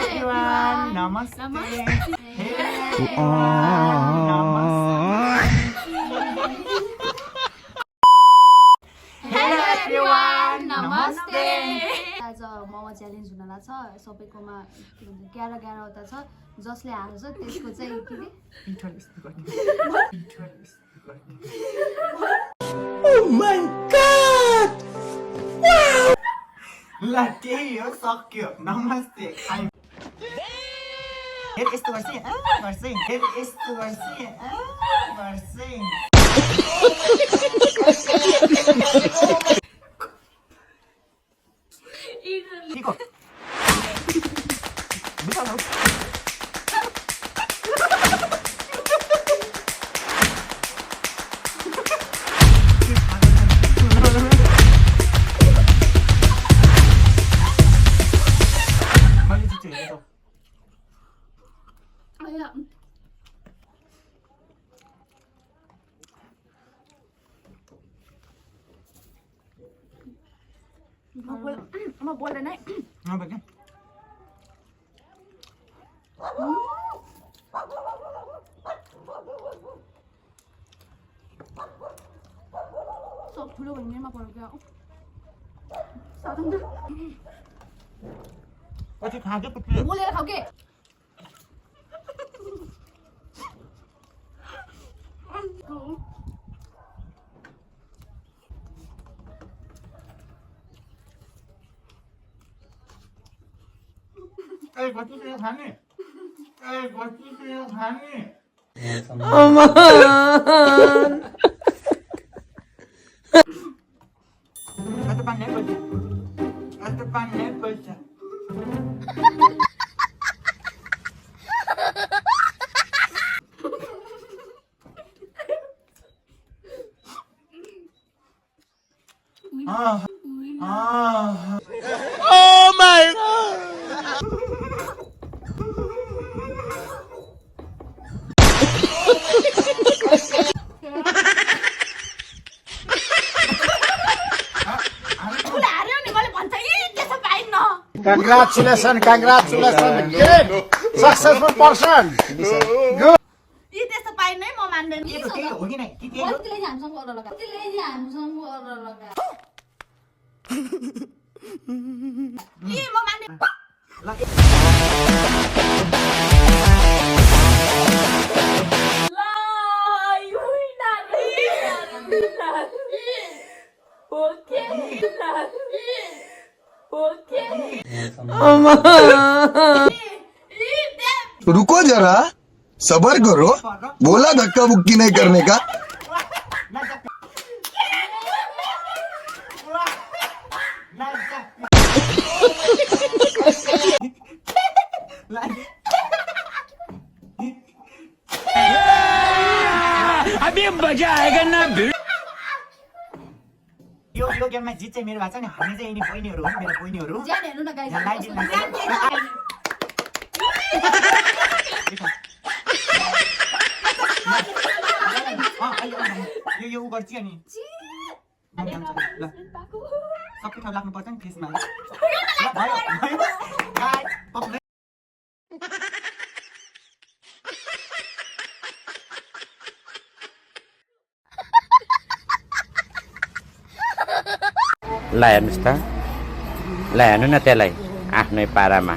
everyone, namaste. Hello everyone, namaste. आज momo challenge हुन लाग्छ सबैकोमा के भन्छ 11 वटा छ जसले हार्छ त्यसको चाहिँ के Oh my god! Wow! La त्यही हो सक्यो नमस्ते खाइ यस्तो गर्छ गर्छ यस्तो गर्छ Chico. Bísalo. Vale, chiche, eso. म बोल्दैन है नबोल्नु सब ठुलो भन्नेमा पर्यो क्या पछि खाके पुत्ले बोलेर खाऊ के ए गति से खाने Aman. Atau panen baca. Oh my god. Congratulations, kid! Successful person! Good! यी त्यस्तो पाइनै म मान्दैन के हो कि नै के के हो कतिले हामीसँग अर्डर लगा यी म मान्दैन रुको जरा सबर करो बोला धक्का बुक्की नहीं करने का अभी मजा आएगा ना यो गेममा जित चाहिँ मेरो भएको छ नि हामी चाहिँ यिनी बहिनीहरू हो मेरो बहिनीहरू ज्यान हेर्नु न गाइस यो गर्छ नि सबै ठाउँ लाग्नु पर्छ नि फेसमा ल हेर्नुहोस् त ल हेर्नु न त्यसलाई आफ्नै पारामा